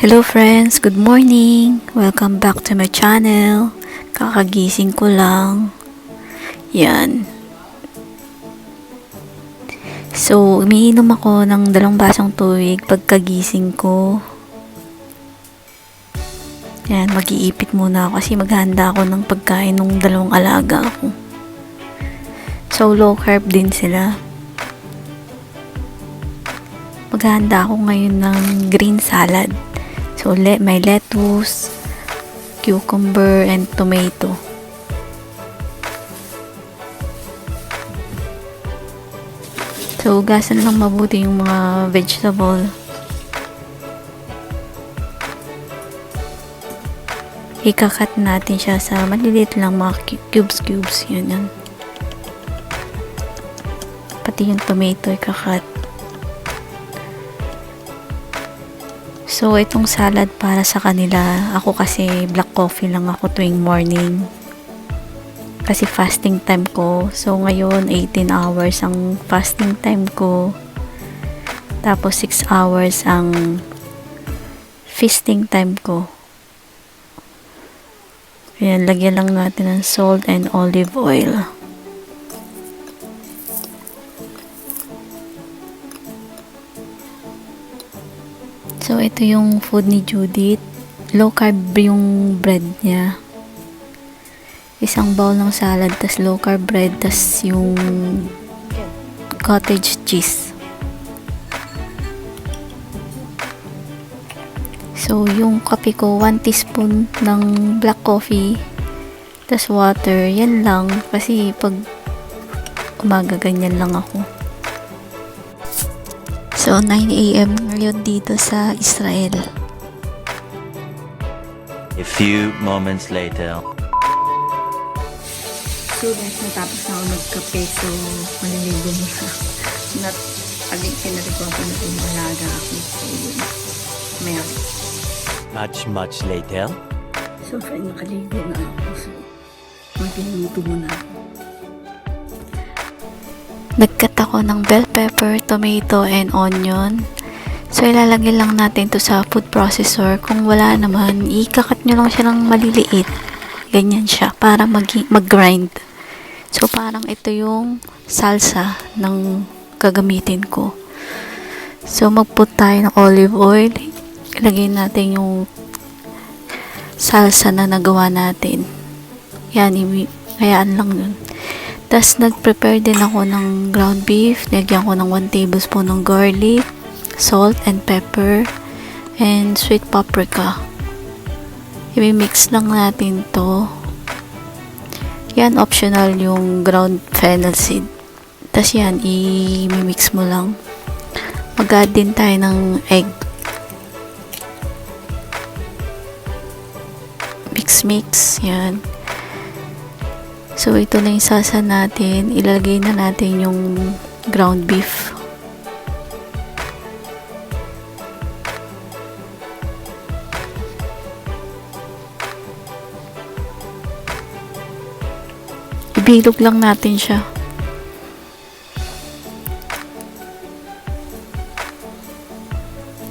Hello friends, good morning! Welcome back to my channel. Kakagising ko lang. Yan. So, umiinom ako ng 2 basong tubig pagkagising ko. Yan, mag-iipit muna ako kasi maghahanda ako ng pagkain ng 2 alaga ako. So, low carb din sila. Maghahanda ako ngayon ng green salad. So, may lettuce, cucumber, and tomato. So, hugasan lang mabuti yung mga vegetable. Ikakat natin siya sa maliliit lang mga cubes. Yan. Pati yung tomato ikakat. So, itong salad para sa kanila. Ako kasi black coffee lang ako tuwing morning. Kasi fasting time ko. So, ngayon 18 hours ang fasting time ko. Tapos 6 hours ang feasting time ko. Ayan, lagyan lang natin ng salt and olive oil. So, ito yung food ni Judith. Low carb yung bread niya. Isang bowl ng salad, tas low carb bread, tas yung cottage cheese. So, yung kape ko, 1 teaspoon ng black coffee, tas water. Yan lang. Kasi pag umaga, ganyan lang ako. So, 9 AM ngayon dito sa Israel. A few moments later. So guys, natapos na ako magkape. So, maliligo na. Pinariguan ko na yung alaga ako. So, yun. Mayroon. Much later. So, friend, nakaligo na ako. So, magluluto muna ako. Nagkat ako ng bell pepper, tomato, and onion. So, ilalagay lang natin to sa food processor. Kung wala naman, ikakat nyo lang siya ng maliliit. Ganyan siya, para mag-grind. So, parang ito yung salsa ng gagamitin ko. So, mag-put tayo ng olive oil. Ilagay natin yung salsa na nagawa natin. Yan, hayaan lang yun. Tapos, nag-prepare din ako ng ground beef. Nilagyan ko ng 1 tablespoon ng garlic, salt and pepper, and sweet paprika. I-mix lang natin to. Yan, optional yung ground fennel seed. Tapos yan, i-mix mo lang. Mag-add din tayo ng egg. Mix. Yan. So, ito na yung salsa natin. Ilalagay na natin yung ground beef. Ibilog lang natin siya.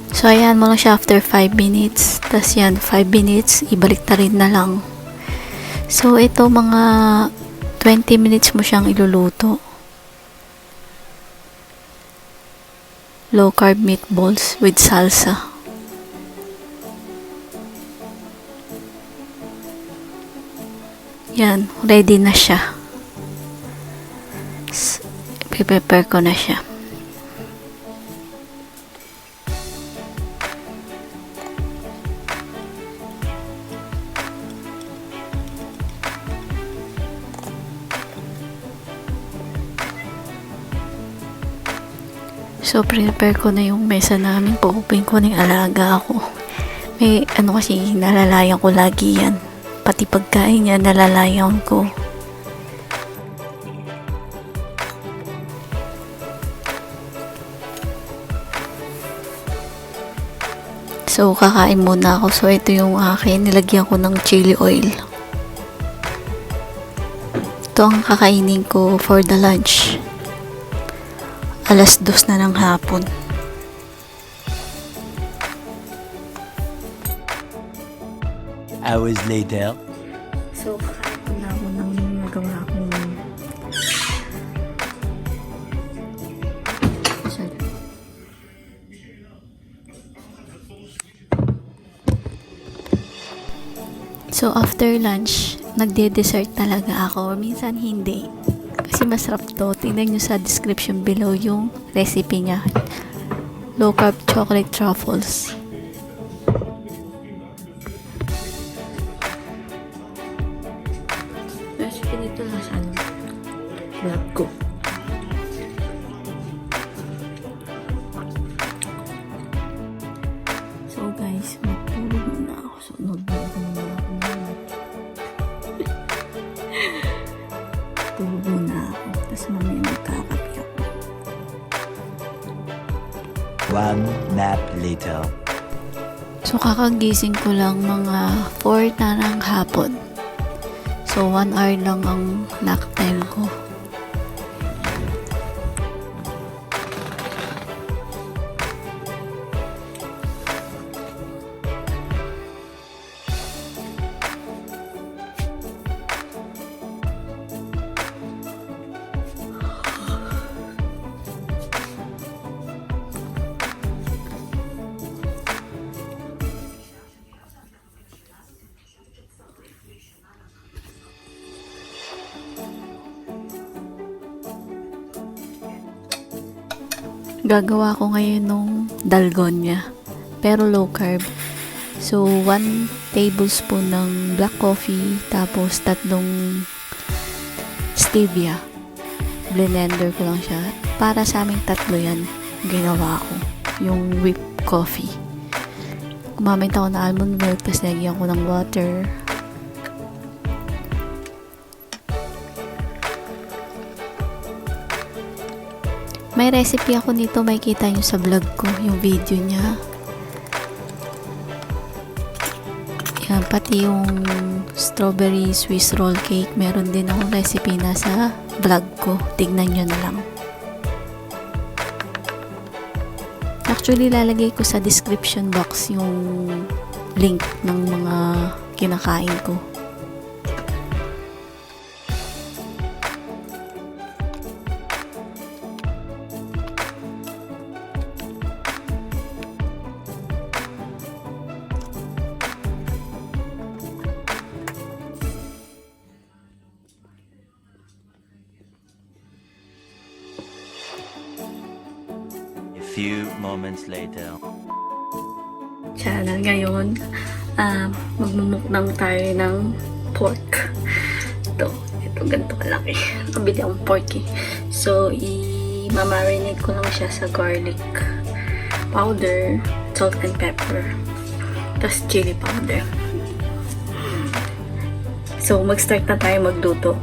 So, ayan mo lang siya after 5 minutes. Tapos yan, 5 minutes, ibalik ta rin na lang. So, ito mga 20 minutes mo siyang iluluto. Low carb meatballs with salsa. Yan, ready na siya. Prepare ko na siya. So, prepare ko na yung mesa namin. Puupin ko ng alaga ako. May kasi nalalayan ko lagi yan. Pati pagkain niya nalalayan ko. So, kakain muna ako. So, ito yung akin. Nilagyan ko ng chili oil. Ito ang kakainin ko for the lunch. 2:00 na ng hapon. hours later. So, kakain na ako ng nagawa kong So, after lunch, nagde-dessert talaga ako. Or minsan hindi. Kasi masarap to. Tingnan nyo sa description below yung recipe niya. Low carb chocolate truffles. Recipe nito lang sa vlog ko. So guys, matulog na ako. So, tulog muna ako. Tapos mamaya magkakapi ako. 1 nap later. So, kakagising ko lang mga 4 na ng hapon. So, 1 hour lang ang nap time ko. Gagawa ko ngayon nung dalgona, pero low carb. So, 1 tablespoon ng black coffee, tapos 3 stevia. Blender ko lang siya. Para sa aming 3 yan, ginawa ko. Yung whipped coffee. Gumamit ako ng almond milk, tapos nagyan ko ng water. May recipe ako nito, may kita nyo sa vlog ko, yung video niya. Yan, pati yung strawberry Swiss roll cake, meron din akong recipe na sa vlog ko. Tignan nyo na lang. Actually, lalagay ko sa description box yung link ng mga kinakain ko. Few moments later. Channel ngayon, magmumukbang tayo ng pork. Ito ganito kalaki. Nabili akong pork eh. So, i-marinate ko lang siya sa garlic powder, salt and pepper, tapos chili powder. So, mag-start na tayo magluto.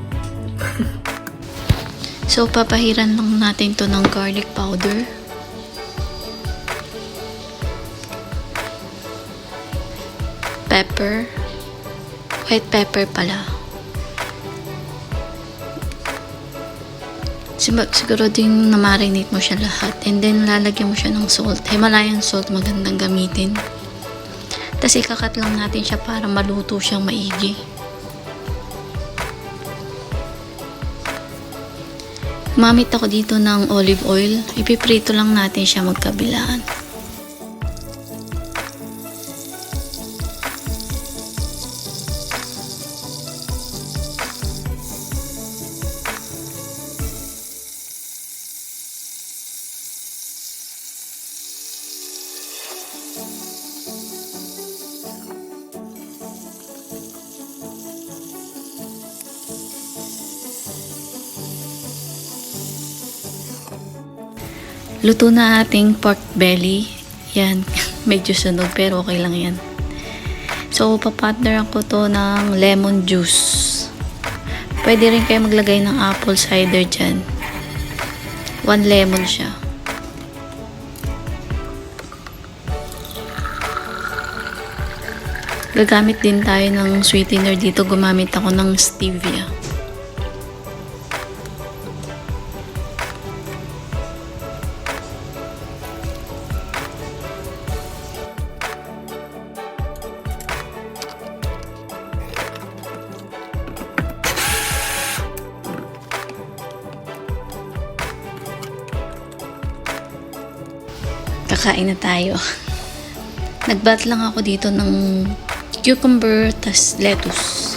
So, papahiran lang natin to ng garlic powder. Pepper, white pepper pala. Siguro din na-marinate mo siya lahat, and then lalagyan mo siya ng salt. Himalayan salt, magandang gamitin. Tapos ikakat lang natin siya para maluto siyang maigi. Gumamit ako dito ng olive oil. Ipiprito lang natin siya magkabilaan. Luto na ating pork belly. Yan, medyo sunog pero okay lang yan. So, papartner ko to ng lemon juice. Pwede rin kayo maglagay ng apple cider dyan. 1 lemon siya. Gagamit din tayo ng sweetener dito. Gumamit ako ng stevia. Kakain na tayo. Nagbat lang ako dito ng cucumber tas lettuce.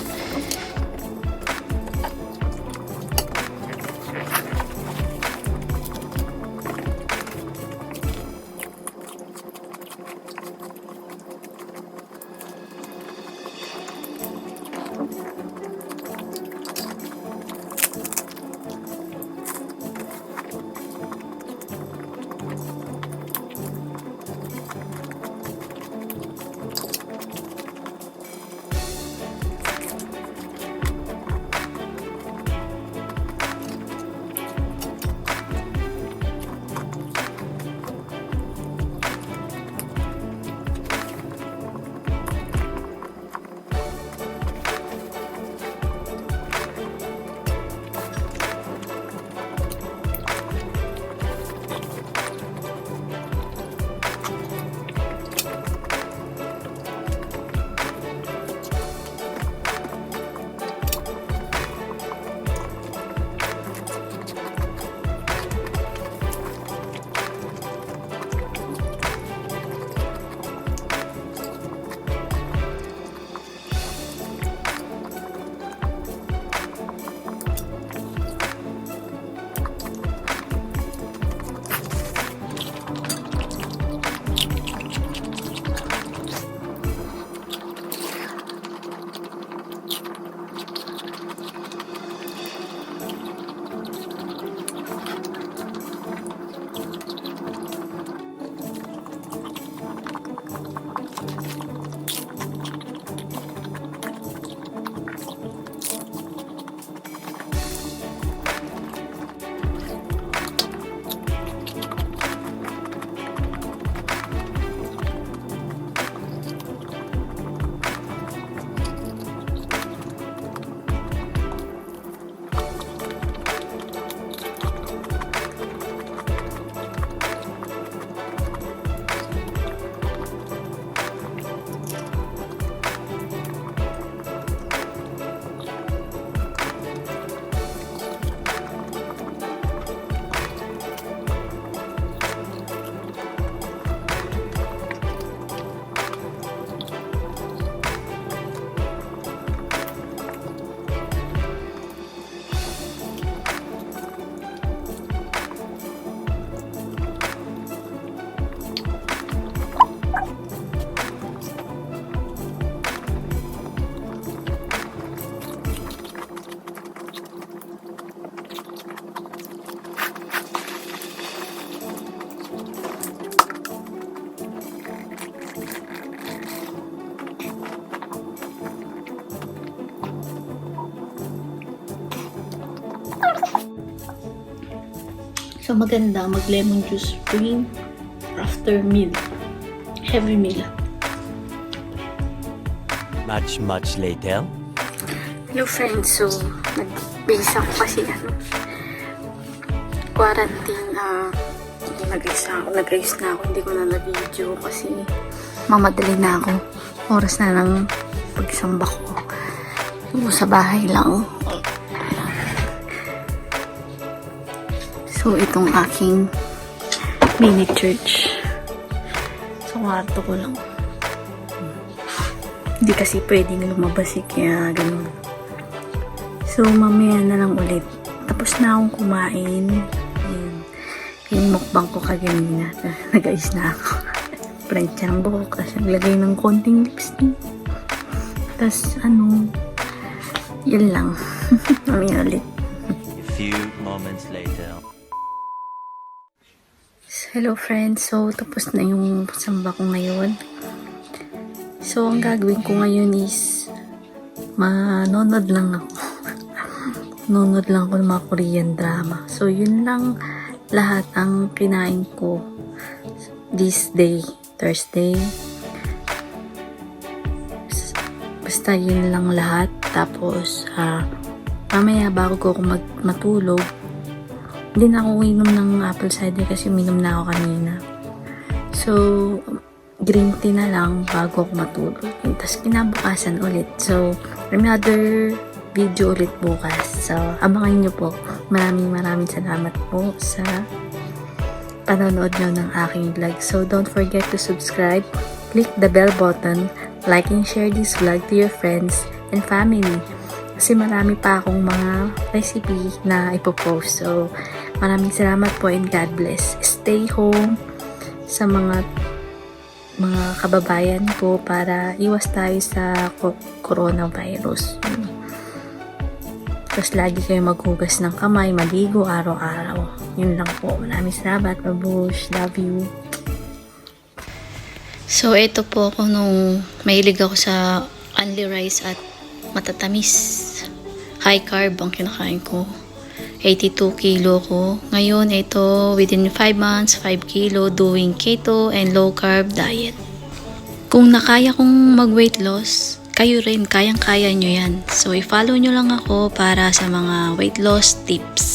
So, maganda mag-lemon juice tuwing after meal. Heavy meal. Much later. Hello friends, so nag-base ako kasi quarantine, nag-ayos na ako, hindi ko na na-video kasi mamadali na ako. Oras na ng pagsamba ko. So, sa bahay lang. So, itong aking mini church. Sa kwarto ko lang. Hindi kasi pwedeng lumabas kaya ganun. So, mamaya na lang ulit. Tapos na akong kumain. Ayan. Yung mukbang ko kaganina. Nag-ayos na ako. Plancha ng buhok. Tapos naglagay ng konting lipstick. Tapos, yan lang. Mamaya ulit. A few moments later. Hello friends, so tapos na yung samba ko ngayon. So ang gagawin ko ngayon is manonood lang ako. Nanonood lang ako ng mga Korean drama. So yun lang lahat ang kinain ko this day, Thursday. Basta yun lang lahat. Tapos mamaya bago ko matulog, hindi na ako inom ng apple cider kasi uminom na ako kanina. So, green tea na lang bago ako matulog. Tapos, kinabukasan ulit. So, another video ulit bukas. So, abangan nyo po. Maraming salamat po sa panonood nyo ng aking vlog. So don't forget to subscribe, click the bell button, like and share this vlog to your friends and family. Kasi marami pa akong mga recipe na ipopost. So maraming salamat po and God bless. Stay home sa mga kababayan ko para iwas tayo sa coronavirus. Tapos lagi kayo maghugas ng kamay, maligo araw-araw. Yun lang po. Maraming salamat. Babush. Love you. So, ito po ako nung mahilig ako sa only rice at matatamis. High carb ang kinakain ko. 82 kilo ko. Ngayon, ito, within 5 months, 5 kilo, doing keto and low carb diet. Kung nakaya kong mag-weight loss, kayo rin, kayang-kaya nyo yan. So, i-follow nyo lang ako para sa mga weight loss tips.